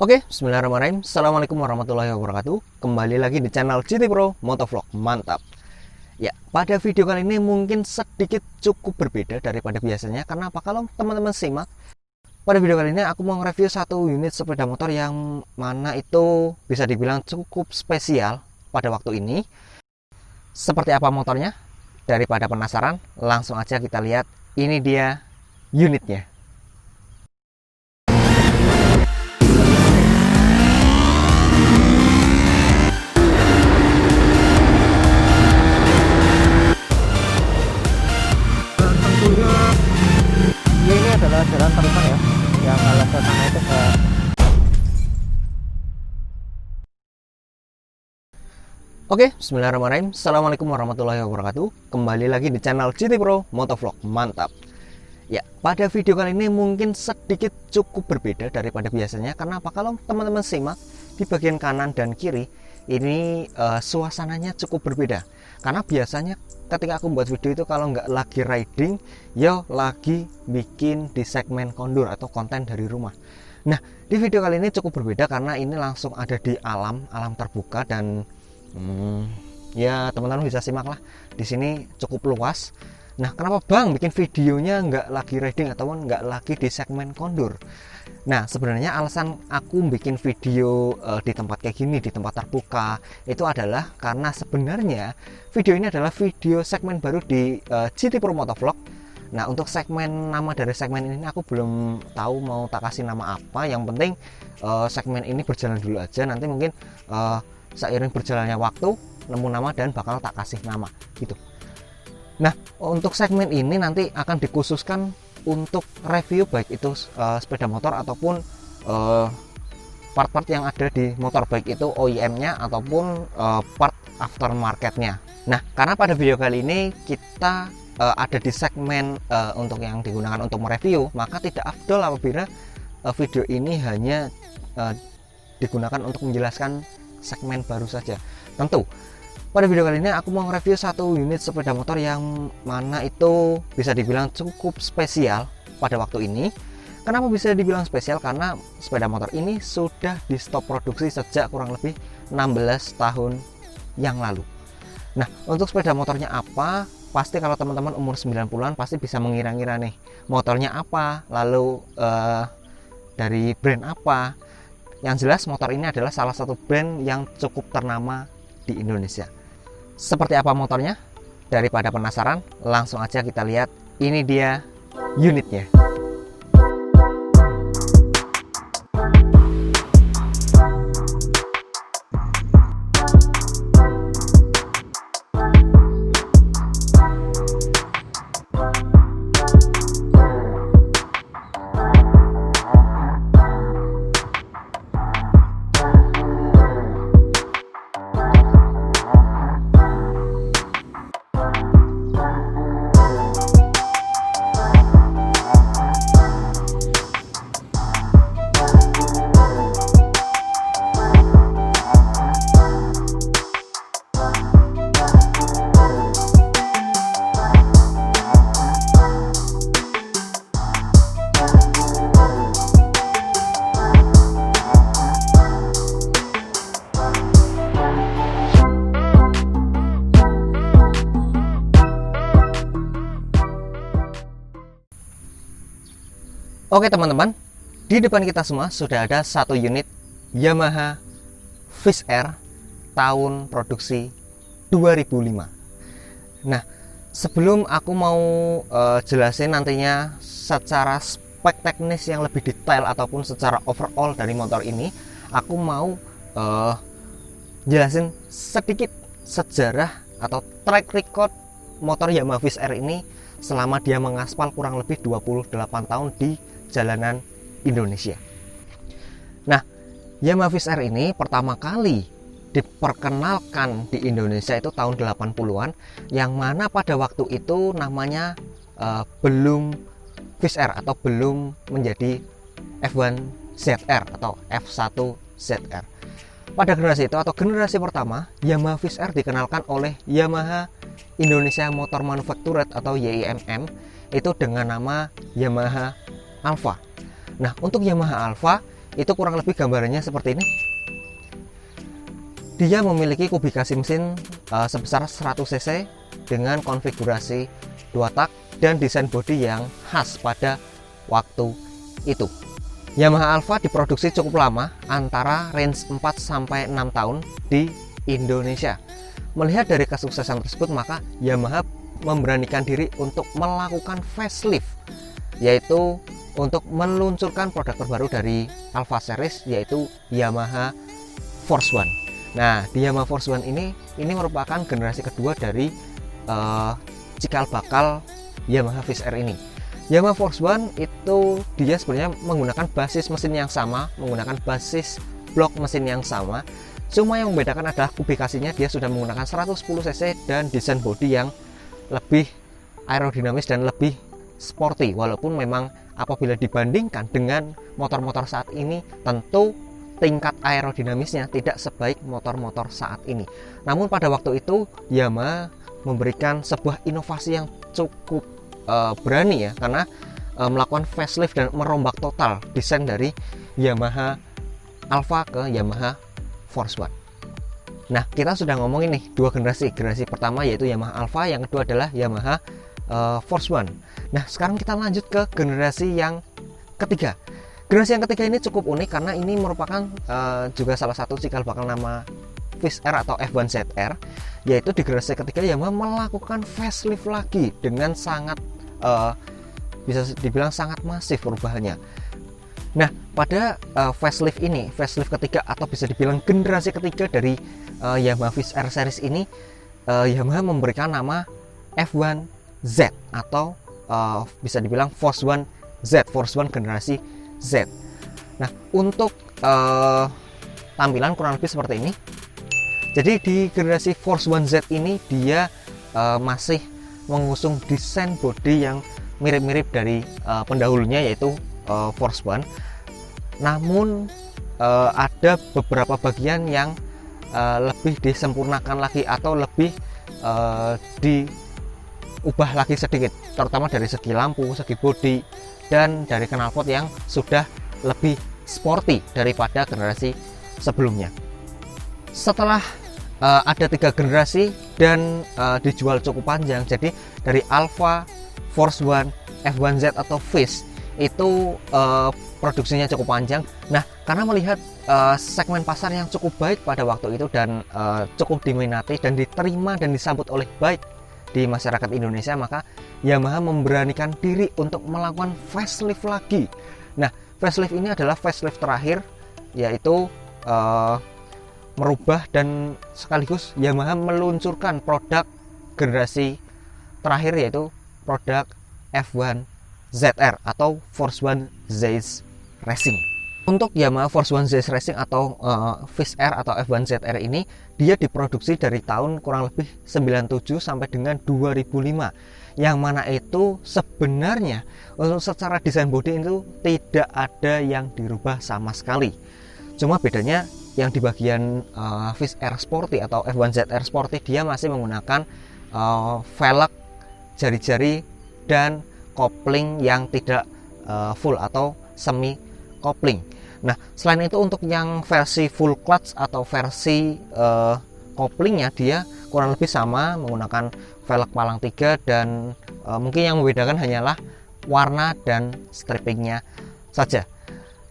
Oke, bismillahirrahmanirrahim. Assalamualaikum warahmatullahi wabarakatuh. Kembali lagi di channel GT Pro Motovlog. Mantap. Ya, pada video kali ini mungkin sedikit cukup berbeda daripada biasanya. Karena apa? Kalau teman-teman simak, pada video kali ini aku mau nge-review satu unit sepeda motor yang mana itu bisa dibilang cukup spesial pada waktu ini. Seperti apa motornya? Daripada penasaran, langsung aja kita lihat. Ini dia unitnya. Ini adalah jalan terusan ya, yang kalau ke sana itu ke Oke, bismillahirrahmanirrahim. Assalamualaikum warahmatullahi wabarakatuh. Kembali lagi di channel GT Pro Motovlog. Mantap. Ya, pada video kali ini mungkin sedikit cukup berbeda daripada biasanya. Karena apa? Kalau teman-teman simak di bagian kanan dan kiri ini suasananya cukup berbeda. Karena biasanya ketika aku buat video itu kalau nggak lagi riding, ya lagi bikin di segmen kondur atau konten dari rumah. Nah, di video kali ini cukup berbeda karena ini langsung ada di alam terbuka dan ya teman-teman bisa simak lah. Di sini cukup luas. Nah, kenapa Bang bikin videonya nggak lagi riding ataupun nggak lagi di segmen kondur? Nah, sebenarnya alasan aku bikin video di tempat kayak gini, di tempat terbuka, itu adalah karena sebenarnya video ini adalah video segmen baru di GT Pro Motovlog. Nah, untuk segmen, nama dari segmen ini aku belum tahu mau tak kasih nama apa. Yang penting segmen ini berjalan dulu aja. Nanti mungkin seiring berjalannya waktu nemu nama dan bakal tak kasih nama gitu. Nah, untuk segmen ini nanti akan dikhususkan untuk review baik itu sepeda motor ataupun part-part yang ada di motor, baik itu OEM-nya ataupun part aftermarket-nya. Nah, karena pada video kali ini kita ada di segmen untuk yang digunakan untuk mereview, maka tidak afdol apabila video ini hanya digunakan untuk menjelaskan segmen baru saja. Tentu pada video kali ini aku mau nge-review satu unit sepeda motor yang mana itu bisa dibilang cukup spesial pada waktu ini. Kenapa bisa dibilang spesial? Karena sepeda motor ini sudah di stop produksi sejak kurang lebih 16 tahun yang lalu. Nah, untuk sepeda motornya apa? Pasti kalau teman-teman umur 90-an pasti bisa mengira-ngira nih, motornya apa, lalu dari brand apa. Yang jelas motor ini adalah salah satu brand yang cukup ternama di Indonesia. Seperti apa motornya? Daripada penasaran, langsung aja kita lihat. Ini dia unitnya. Oke teman-teman, di depan kita semua sudah ada satu unit Yamaha Viz Air tahun produksi 2005. Nah, sebelum aku mau jelasin nantinya secara spek teknis yang lebih detail ataupun secara overall dari motor ini, aku mau jelasin sedikit sejarah atau track record motor Yamaha Viz Air ini selama dia mengaspal kurang lebih 28 tahun di jalanan Indonesia. Nah, Yamaha Viz Air ini pertama kali diperkenalkan di Indonesia itu tahun 80-an, yang mana pada waktu itu namanya belum Viz Air atau belum menjadi F1 ZR atau F1 ZR. Pada generasi itu atau generasi pertama, Yamaha Viz Air dikenalkan oleh Yamaha Indonesia Motor Manufactured atau YIMM itu dengan nama Yamaha Alfa. Nah, untuk Yamaha Alfa itu kurang lebih gambarannya seperti ini. Dia memiliki kubikasi mesin sebesar 100 cc dengan konfigurasi 2 tak dan desain bodi yang khas pada waktu itu. Yamaha Alfa diproduksi cukup lama, antara range 4-6 tahun di Indonesia. Melihat dari kesuksesan tersebut, maka Yamaha memberanikan diri untuk melakukan facelift, yaitu untuk meluncurkan produk terbaru dari Alfa Series, yaitu Yamaha Force One. Nah, di Yamaha Force One ini merupakan generasi kedua dari cikal bakal Yamaha Fish Air ini. Yamaha Force One itu dia sebenarnya menggunakan basis mesin yang sama, menggunakan basis blok mesin yang sama. Cuma yang membedakan adalah kubikasinya, dia sudah menggunakan 110 cc dan desain bodi yang lebih aerodinamis dan lebih sporty. Walaupun memang apabila dibandingkan dengan motor-motor saat ini, tentu tingkat aerodinamisnya tidak sebaik motor-motor saat ini. Namun pada waktu itu Yamaha memberikan sebuah inovasi yang cukup berani ya, karena melakukan facelift dan merombak total desain dari Yamaha Alfa ke Yamaha Force One. Nah, kita sudah ngomongin nih dua generasi. Generasi pertama yaitu Yamaha Alfa, yang kedua adalah Yamaha Force One. Nah, sekarang kita lanjut ke generasi yang ketiga. Generasi yang ketiga ini cukup unik karena ini merupakan juga salah satu cikal bakal nama Fish Air atau F1 ZR, yaitu di generasi ketiga Yamaha melakukan facelift lagi dengan sangat bisa dibilang sangat masif perubahannya. Nah, pada facelift ini, facelift ketiga atau bisa dibilang generasi ketiga dari Yamaha Fish Air series ini, Yamaha memberikan nama F1 Z atau bisa dibilang Force One Z, Force One generasi Z. Nah, untuk tampilan kurang lebih seperti ini. Jadi di generasi Force One Z ini dia masih mengusung desain bodi yang mirip-mirip dari pendahulunya yaitu Force One. Namun ada beberapa bagian yang lebih disempurnakan lagi atau lebih diubah lagi sedikit, terutama dari segi lampu, segi bodi, dan dari knalpot yang sudah lebih sporty daripada generasi sebelumnya. Setelah ada 3 generasi dan dijual cukup panjang, jadi dari Alfa, Force One, F1Z atau Fish itu produksinya cukup panjang. Nah, karena melihat segmen pasar yang cukup baik pada waktu itu dan cukup diminati dan diterima dan disambut oleh baik di masyarakat Indonesia, maka Yamaha memberanikan diri untuk melakukan facelift lagi. Nah, facelift ini adalah facelift terakhir, yaitu merubah dan sekaligus Yamaha meluncurkan produk generasi terakhir, yaitu produk F1 ZR atau Force One Z's Racing. Untuk Yamaha Force One Z's Racing atau Fish Air atau F1 ZR ini, dia diproduksi dari tahun kurang lebih 97 sampai dengan 2005, yang mana itu sebenarnya untuk secara desain bodi itu tidak ada yang dirubah sama sekali. Cuma bedanya yang di bagian Fish Air Sporty atau F1 ZR Sporty, dia masih menggunakan velg jari-jari dan kopling yang tidak full atau semi kopling. Nah, selain itu untuk yang versi full clutch atau versi koplingnya, dia kurang lebih sama menggunakan velg palang 3 dan mungkin yang membedakan hanyalah warna dan strippingnya saja.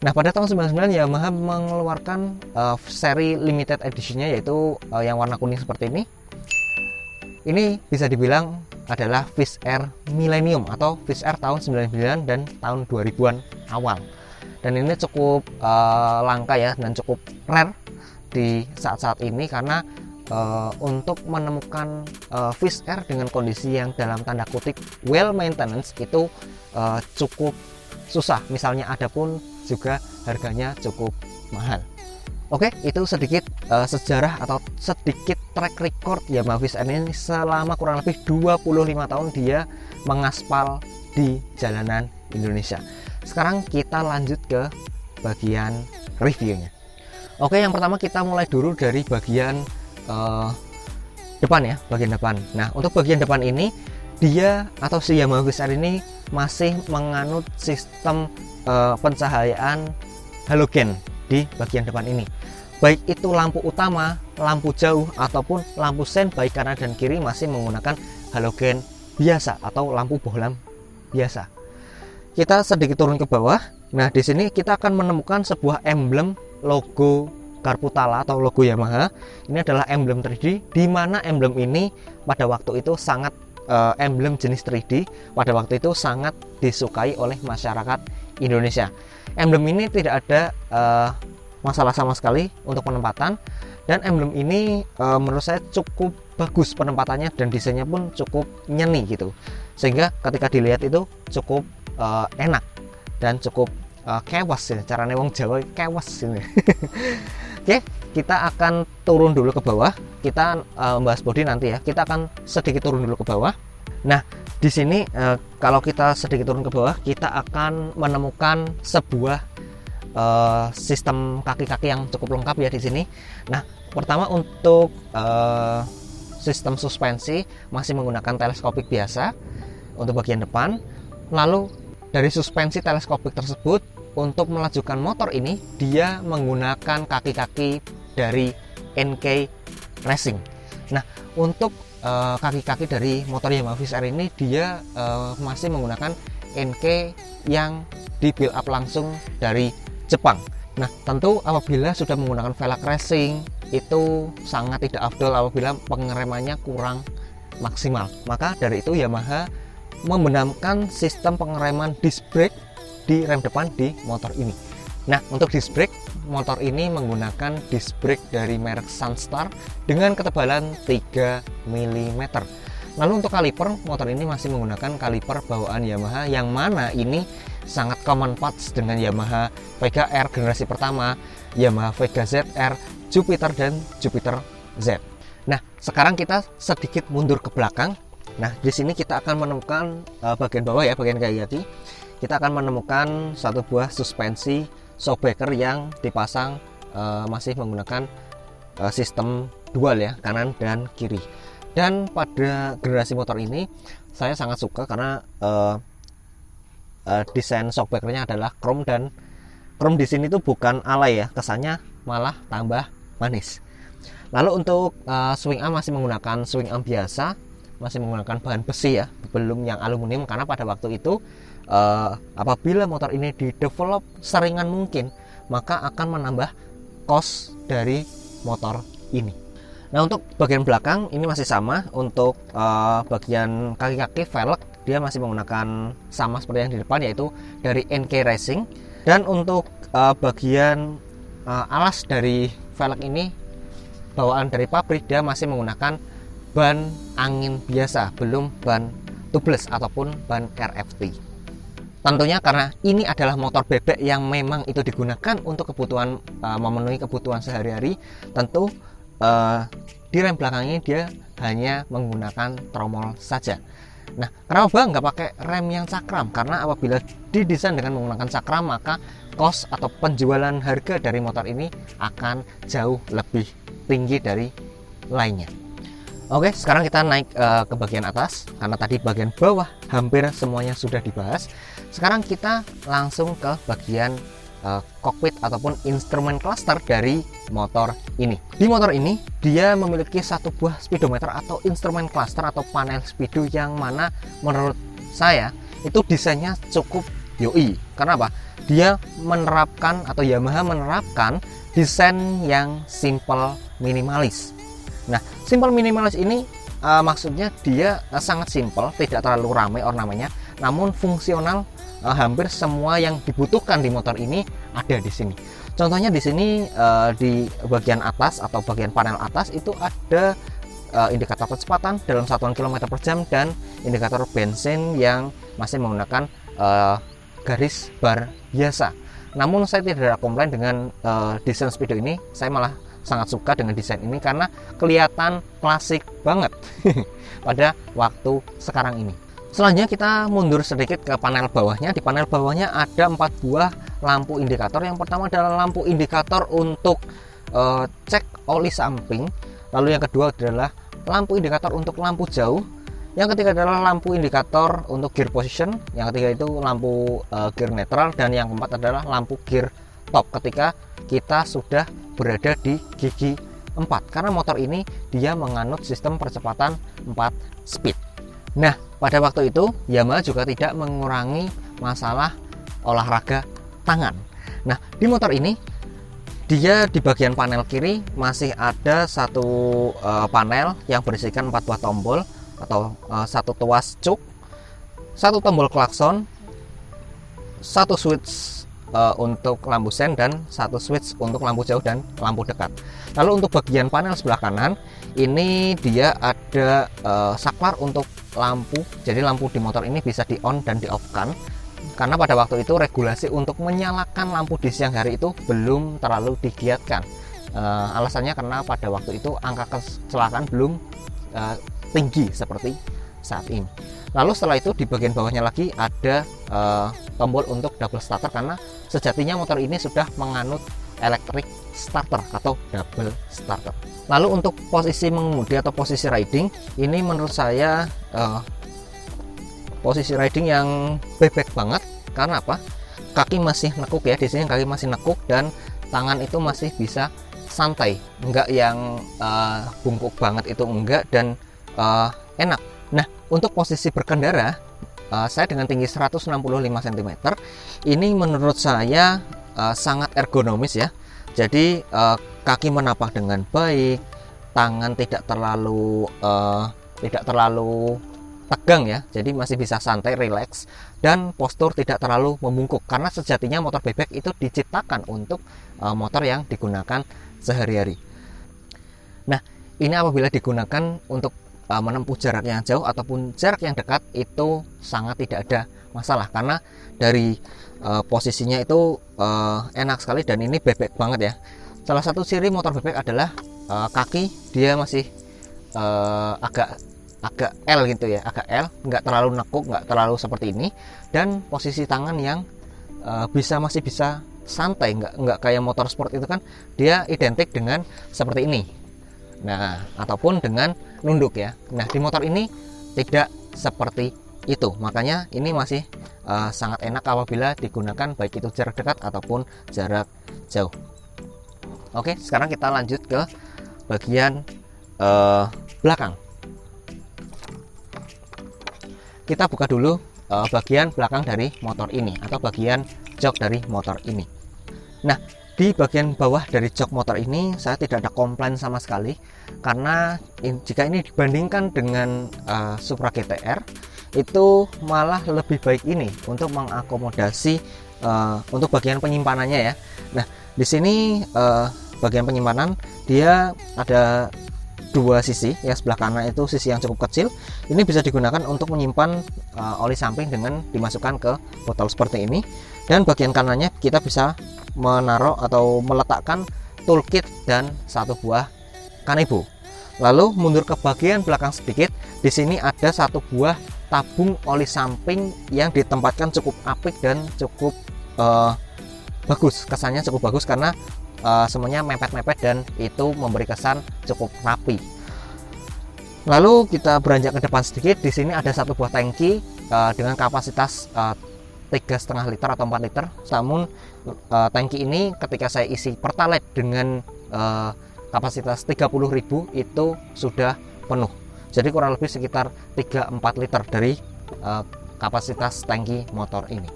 Nah, pada tahun 99 Yamaha mengeluarkan seri limited editionnya, yaitu yang warna kuning seperti ini. Ini bisa dibilang adalah Fish Air Millennium atau Fish Air tahun 99 dan tahun 2000-an awal. Dan ini cukup langka ya, dan cukup rare di saat-saat ini, karena untuk menemukan Fish Air dengan kondisi yang dalam tanda kutip well maintenance itu cukup susah. Misalnya ada pun juga harganya cukup mahal. Oke, itu sedikit sejarah atau sedikit track record Yamaha Fish Air ini selama kurang lebih 25 tahun dia mengaspal di jalanan Indonesia. Sekarang kita lanjut ke bagian reviewnya. Oke, yang pertama kita mulai dulu dari bagian depan ya, bagian depan. Nah, untuk bagian depan ini dia atau si Yamaha Fish Air ini masih menganut sistem pencahayaan halogen di bagian depan ini. Baik itu lampu utama, lampu jauh, ataupun lampu sen baik kanan dan kiri masih menggunakan halogen biasa atau lampu bohlam biasa. Kita sedikit turun ke bawah. Nah, di sini kita akan menemukan sebuah emblem logo Karputala atau logo Yamaha. Ini adalah emblem 3D, di mana emblem ini pada waktu itu sangat emblem jenis 3D pada waktu itu sangat disukai oleh masyarakat Indonesia. Emblem ini tidak ada masalah sama sekali untuk penempatan, dan emblem ini menurut saya cukup bagus penempatannya dan desainnya pun cukup nyeni gitu, sehingga ketika dilihat itu cukup enak dan cukup kewas ya, caranya wong Jawa kewas ini. Oke, kita akan turun dulu ke bawah. Kita membahas bodi nanti ya. Kita akan sedikit turun dulu ke bawah. Nah, di sini kalau kita sedikit turun ke bawah, kita akan menemukan sebuah sistem kaki-kaki yang cukup lengkap ya di sini. Nah, pertama untuk sistem suspensi masih menggunakan teleskopik biasa untuk bagian depan. Lalu dari suspensi teleskopik tersebut, untuk melajukan motor ini dia menggunakan kaki-kaki dari NK Racing. Nah, untuk kaki-kaki dari motor Yamaha VSR ini dia masih menggunakan NK yang di build up langsung dari Jepang. Nah, tentu apabila sudah menggunakan velg racing itu sangat tidak afdol apabila pengeremannya kurang maksimal. Maka dari itu Yamaha membenamkan sistem pengereman disc brake di rem depan di motor ini. Nah, untuk disc brake, motor ini menggunakan disc brake dari merek Sunstar dengan ketebalan 3 mm. Lalu untuk kaliper, motor ini masih menggunakan kaliper bawaan Yamaha yang mana ini sangat common parts dengan Yamaha Vega R generasi pertama, Yamaha Vega ZR, Jupiter, dan Jupiter Z. Nah, sekarang kita sedikit mundur ke belakang. Nah, di sini kita akan menemukan bagian bawah ya, bagian kaki-kaki. Kita akan menemukan satu buah suspensi shockbreaker yang dipasang masih menggunakan sistem dual ya, kanan dan kiri. Dan pada generasi motor ini saya sangat suka karena desain shockbreakernya adalah chrome, dan chrome di sini tuh bukan alay ya, kesannya malah tambah manis. Lalu untuk swing arm masih menggunakan swing arm biasa, masih menggunakan bahan besi ya, belum yang aluminium, karena pada waktu itu apabila motor ini di-develop seringan mungkin, maka akan menambah cost dari motor ini. Nah, untuk bagian belakang ini masih sama. Untuk bagian kaki-kaki velg dia masih menggunakan sama seperti yang di depan, yaitu dari NK Racing. Dan untuk bagian alas dari velg ini bawaan dari pabrik, dia masih menggunakan ban angin biasa, belum ban tubeless ataupun ban RFT. Tentunya karena ini adalah motor bebek yang memang itu digunakan untuk kebutuhan memenuhi kebutuhan sehari-hari, tentu di rem belakangnya dia hanya menggunakan tromol saja. Nah, kenapa nggak pakai rem yang cakram? Karena apabila didesain dengan menggunakan cakram, maka cost atau penjualan harga dari motor ini akan jauh lebih tinggi dari lainnya. Oke, sekarang kita naik ke bagian atas, karena tadi bagian bawah hampir semuanya sudah dibahas. Sekarang kita langsung ke bagian kokpit ataupun instrumen cluster dari motor ini. Di motor ini dia memiliki satu buah speedometer atau instrumen cluster atau panel speedo yang mana menurut saya itu desainnya cukup yoi. Karena apa? Dia menerapkan atau Yamaha menerapkan desain yang simple minimalis. Nah, simple minimalis ini maksudnya dia sangat simple, tidak terlalu ramai ornamennya, namun fungsional. Hampir semua yang dibutuhkan di motor ini ada di sini. Contohnya di sini di bagian atas atau bagian panel atas itu ada indikator kecepatan dalam satuan kilometer per jam dan indikator bensin yang masih menggunakan garis bar biasa. Namun saya tidak ada komplain dengan desain speedo ini. Saya malah sangat suka dengan desain ini karena kelihatan klasik banget pada waktu sekarang ini. Selanjutnya kita mundur sedikit ke panel bawahnya. Di panel bawahnya ada 4 buah lampu indikator. Yang pertama adalah lampu indikator untuk cek oli samping. Lalu yang kedua adalah lampu indikator untuk lampu jauh. Yang ketiga adalah lampu indikator untuk gear position. Yang ketiga itu lampu gear netral. Dan yang keempat adalah lampu gear stop ketika kita sudah berada di gigi 4, karena motor ini dia menganut sistem percepatan 4 speed. Nah, pada waktu itu Yamaha juga tidak mengurangi masalah olahraga tangan. Nah, di motor ini dia di bagian panel kiri masih ada satu panel yang berisikan 4 buah tombol atau satu tuas cuk, satu tombol klakson, satu switch untuk lampu sen, dan satu switch untuk lampu jauh dan lampu dekat. Lalu untuk bagian panel sebelah kanan ini dia ada saklar untuk lampu. Jadi lampu di motor ini bisa di on dan di off kan, karena pada waktu itu regulasi untuk menyalakan lampu di siang hari itu belum terlalu digiatkan. Alasannya karena pada waktu itu angka kecelakaan belum tinggi seperti saat ini. Lalu setelah itu di bagian bawahnya lagi ada tombol untuk double starter, karena sejatinya motor ini sudah menganut electric starter atau double starter. Lalu untuk posisi mengemudi atau posisi riding ini menurut saya posisi riding yang bebek banget. Karena apa? Kaki masih nekuk ya, di sini kaki masih nekuk dan tangan itu masih bisa santai, enggak yang bungkuk banget itu enggak, dan enak. Nah, untuk posisi berkendara saya dengan tinggi 165 cm ini menurut saya sangat ergonomis ya. Jadi kaki menapak dengan baik, tangan tidak terlalu tegang ya, jadi masih bisa santai, relax, dan postur tidak terlalu membungkuk, karena sejatinya motor bebek itu diciptakan untuk motor yang digunakan sehari-hari. Nah, ini apabila digunakan untuk menempuh jarak yang jauh ataupun jarak yang dekat itu sangat tidak ada masalah, karena dari posisinya itu enak sekali dan ini bebek banget ya. Salah satu ciri motor bebek adalah kaki dia masih agak L gitu ya, agak L, nggak terlalu nekuk, nggak terlalu seperti ini, dan posisi tangan yang masih bisa santai, nggak kayak motor sport itu kan dia identik dengan seperti ini. Nah, ataupun dengan nunduk ya. Nah, di motor ini tidak seperti itu, makanya ini masih sangat enak apabila digunakan baik itu jarak dekat ataupun jarak jauh. Oke, sekarang kita lanjut ke bagian belakang. Kita buka dulu bagian belakang dari motor ini atau bagian jok dari motor ini. Nah, di bagian bawah dari jok motor ini saya tidak ada komplain sama sekali, karena jika ini dibandingkan dengan Supra GTR itu malah lebih baik ini untuk mengakomodasi untuk bagian penyimpanannya ya. Nah, di sini bagian penyimpanan dia ada dua sisi. Yang sebelah kanan itu sisi yang cukup kecil, ini bisa digunakan untuk menyimpan oli samping dengan dimasukkan ke botol seperti ini, dan bagian kanannya kita bisa menaruh atau meletakkan toolkit dan satu buah kanebo. Lalu mundur ke bagian belakang sedikit, di sini ada satu buah tabung oli samping yang ditempatkan cukup apik dan cukup bagus, kesannya cukup bagus karena semuanya mepet-mepet dan itu memberi kesan cukup rapi. Lalu kita beranjak ke depan sedikit, di sini ada satu buah tangki dengan kapasitas 3,5 liter atau 4 liter. Namun tangki ini ketika saya isi pertalite dengan kapasitas 30.000 itu sudah penuh. Jadi kurang lebih sekitar 3-4 liter dari kapasitas tangki motor ini.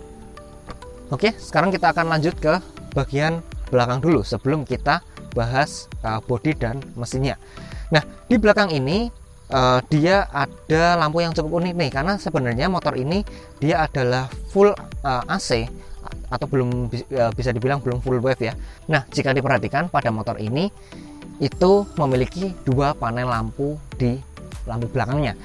Oke, sekarang kita akan lanjut ke bagian belakang dulu sebelum kita bahas bodi dan mesinnya. Nah, di belakang ini dia ada lampu yang cukup unik nih, karena sebenarnya motor ini dia adalah full AC atau belum bisa dibilang belum full wave ya. Nah, jika diperhatikan pada motor ini itu memiliki dua panel lampu di lampu belakangnya.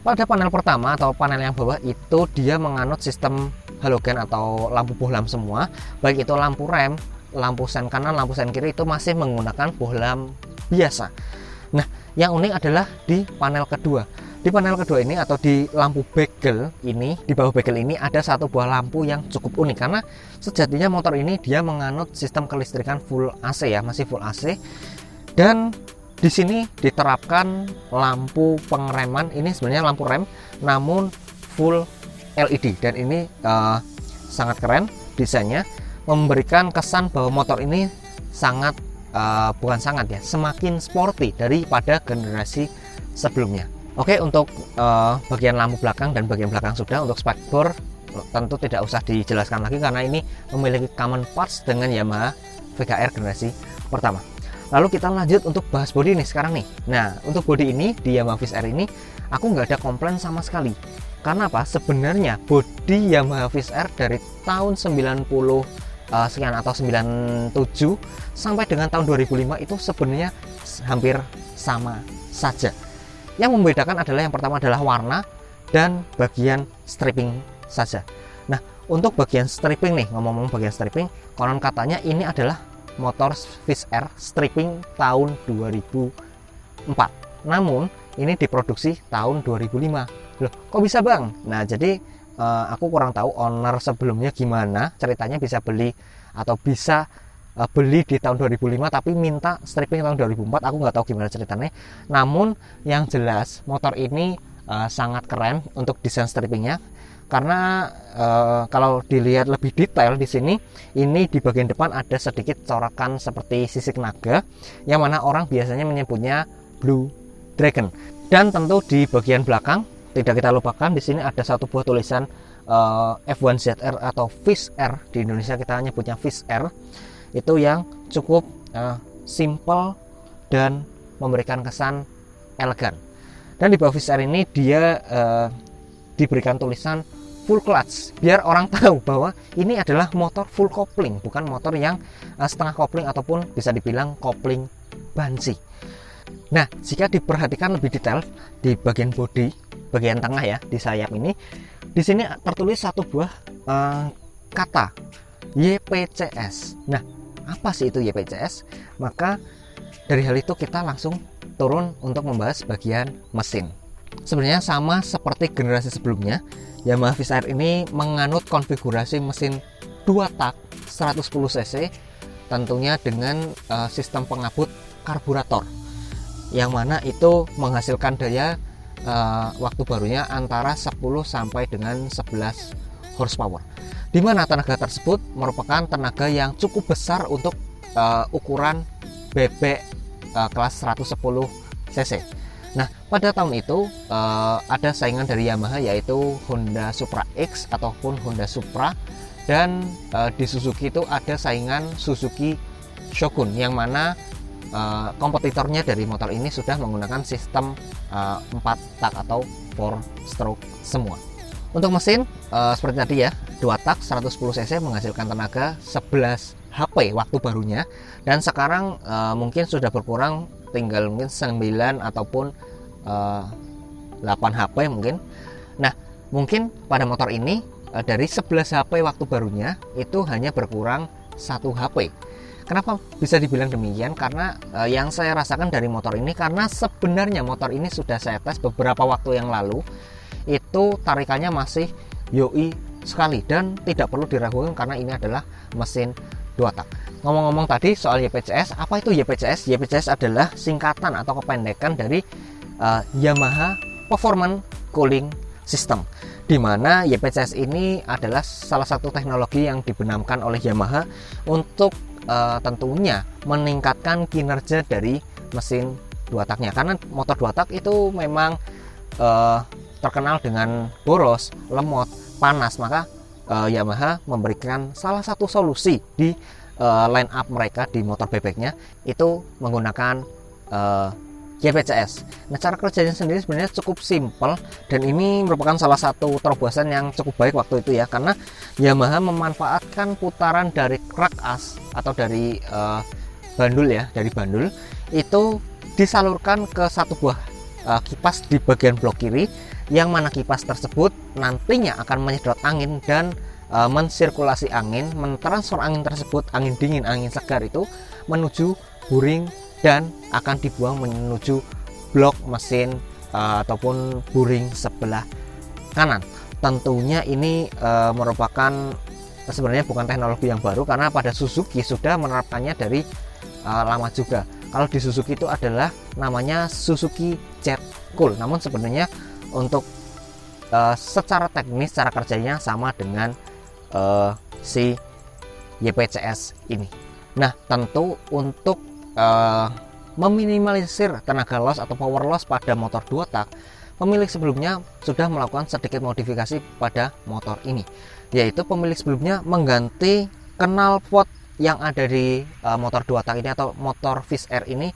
Pada panel pertama atau panel yang bawah itu dia menganut sistem halogen atau lampu bohlam semua, baik itu lampu rem, lampu sen kanan, lampu sen kiri itu masih menggunakan bohlam biasa. Nah, yang unik adalah di panel kedua. Di panel kedua ini atau di lampu bezel ini, di bawah bezel ini ada satu buah lampu yang cukup unik, karena sejatinya motor ini dia menganut sistem kelistrikan full AC ya, masih full AC. Dan di sini diterapkan lampu pengereman, ini sebenarnya lampu rem namun full LED, dan ini sangat keren desainnya. memberikan kesan bahwa motor ini sangat semakin sporty daripada generasi sebelumnya. Oke, untuk bagian lampu belakang dan bagian belakang sudah. Untuk spakbor tentu tidak usah dijelaskan lagi karena ini memiliki common parts dengan Yamaha VKR generasi pertama. Lalu kita lanjut untuk bahas bodi nih sekarang nih. Nah, untuk bodi ini di Yamaha Viz Air ini aku nggak ada komplain sama sekali. Karena apa? Sebenarnya bodi Yamaha Viz Air dari tahun 90 sekian atau 97 sampai dengan tahun 2005 itu sebenarnya hampir sama saja. Yang membedakan adalah yang pertama adalah warna dan bagian stripping saja. Nah, untuk bagian stripping nih, ngomong-ngomong bagian stripping, konon katanya ini adalah motor Viz Air stripping tahun 2004. Namun ini diproduksi tahun 2005. Loh, kok bisa bang? Nah, jadi aku kurang tahu owner sebelumnya gimana ceritanya bisa beli atau bisa beli di tahun 2005 tapi minta stripping tahun 2004. Aku nggak tahu gimana ceritanya. Namun yang jelas motor ini sangat keren untuk desain strippingnya, karena kalau dilihat lebih detail di sini, ini di bagian depan ada sedikit corakan seperti sisik naga yang mana orang biasanya menyebutnya Blue Dragon. Dan tentu di bagian belakang tidak kita lupakan di sini ada satu buah tulisan F1ZR atau Viz Air, di Indonesia kita nyebutnya Viz Air, itu yang cukup simple dan memberikan kesan elegan. Dan di bawah Viz Air ini dia diberikan tulisan full clutch biar orang tahu bahwa ini adalah motor full kopling, bukan motor yang setengah kopling ataupun bisa dibilang kopling bansi. Nah, jika diperhatikan lebih detail di bagian bodi, bagian tengah ya, di sayap ini, di sini tertulis satu buah kata YPCS. Nah, apa sih itu YPCS? Maka dari hal itu kita langsung turun untuk membahas bagian mesin. Sebenarnya sama seperti generasi sebelumnya, Yamaha Viz Air ini menganut konfigurasi mesin 2 tak 110 cc, tentunya dengan sistem pengabut karburator, yang mana itu menghasilkan daya waktu barunya antara 10 sampai dengan 11 horsepower. Di mana tenaga tersebut merupakan tenaga yang cukup besar untuk ukuran bebek kelas 110 cc. Nah, pada tahun itu ada saingan dari Yamaha yaitu Honda Supra X ataupun Honda Supra, dan di Suzuki itu ada saingan Suzuki Shogun yang mana kompetitornya dari motor ini sudah menggunakan sistem 4 tak atau 4 stroke semua. Untuk mesin seperti tadi ya, 2 tak 110 cc menghasilkan tenaga 11 HP waktu barunya, dan sekarang mungkin sudah berkurang tinggal mungkin 9 ataupun 8 HP mungkin. Nah, mungkin pada motor ini dari 11 HP waktu barunya itu hanya berkurang 1 HP. Kenapa bisa dibilang demikian? Karena yang saya rasakan dari motor ini, karena sebenarnya motor ini sudah saya tes beberapa waktu yang lalu, itu tarikannya masih yoi sekali dan tidak perlu diragukan karena ini adalah mesin 2 tak. Ngomong-ngomong tadi soal YPCS, apa itu YPCS? YPCS adalah singkatan atau kependekan dari Yamaha Performance Cooling System, di mana YPCS ini adalah salah satu teknologi yang dibenamkan oleh Yamaha untuk tentunya meningkatkan kinerja dari mesin 2 taknya, karena motor 2 tak itu memang terkenal dengan boros, lemot, panas. Maka Yamaha memberikan salah satu solusi di line up mereka di motor bebeknya itu menggunakan YPCS. Nah, cara kerjanya sendiri sebenarnya cukup simpel, dan ini merupakan salah satu terobosan yang cukup baik waktu itu ya, karena Yamaha memanfaatkan putaran dari crank as atau dari bandul ya, dari bandul itu disalurkan ke satu buah kipas di bagian blok kiri, yang mana kipas tersebut nantinya akan menyedot angin dan mensirkulasi angin, mentransfer angin tersebut, angin dingin, angin segar itu menuju buring dan akan dibuang menuju blok mesin ataupun buring sebelah kanan. Tentunya ini merupakan sebenarnya bukan teknologi yang baru, karena pada Suzuki sudah menerapkannya dari lama juga. Kalau di Suzuki itu adalah namanya Suzuki Jet Cool, namun sebenarnya untuk secara teknis cara kerjanya sama dengan si YPCS ini. Nah, tentu untuk meminimalisir tenaga loss atau power loss pada motor 2 tak, pemilik sebelumnya sudah melakukan sedikit modifikasi pada motor ini, yaitu pemilik sebelumnya mengganti knalpot yang ada di motor 2 tak ini atau motor Wizz Air ini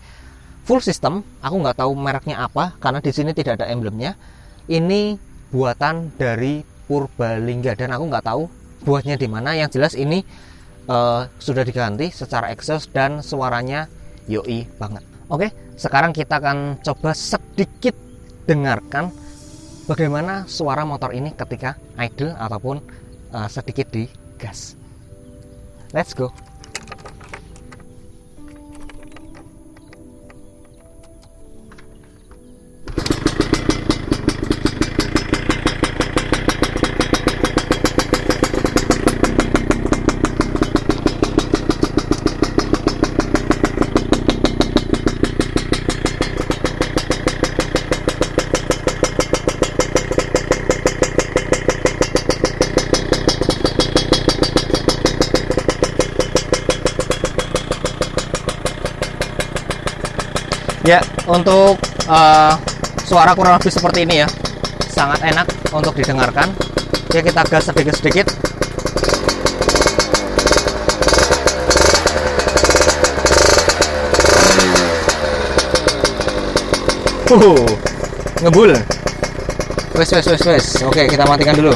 full system. Aku nggak tahu mereknya apa karena di sini tidak ada emblemnya. Ini buatan dari Purbalingga dan aku nggak tahu buatnya di mana. Yang jelas ini sudah diganti secara exhaust dan suaranya yoi banget. Oke, sekarang kita akan coba sedikit dengarkan bagaimana suara motor ini ketika idle ataupun sedikit digas. Let's go. Ya, untuk suara kurang lebih seperti ini ya, sangat enak untuk didengarkan. Ya, kita gas sedikit-sedikit. Ngebul. Wes. Oke, kita matikan dulu.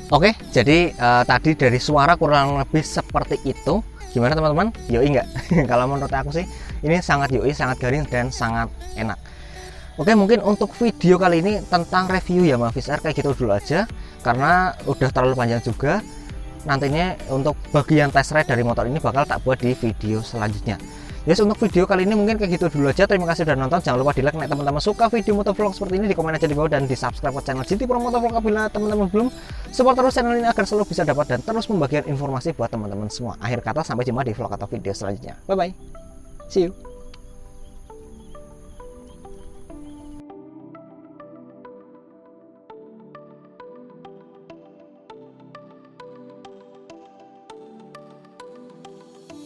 Oke, jadi tadi dari suara kurang lebih seperti itu. Gimana teman-teman? Yoi nggak? Kalau menurut aku sih ini sangat yoi, sangat garing dan sangat enak. Oke, mungkin untuk video kali ini tentang review Yamaha Wizz Air kayak gitu dulu aja, karena udah terlalu panjang juga. Nantinya untuk bagian test ride dari motor ini bakal tak buat di video selanjutnya. Yes, untuk video kali ini mungkin kayak gitu dulu aja. Terima kasih sudah nonton. Jangan lupa di like teman-teman suka video motovlog seperti ini, di komen aja di bawah dan di subscribe ke channel GT Pro Motovlog apabila teman-teman belum. Support terus channel ini agar selalu bisa dapat dan terus membagikan informasi buat teman-teman semua. Akhir kata, sampai jumpa di vlog atau video selanjutnya. Bye bye. See you.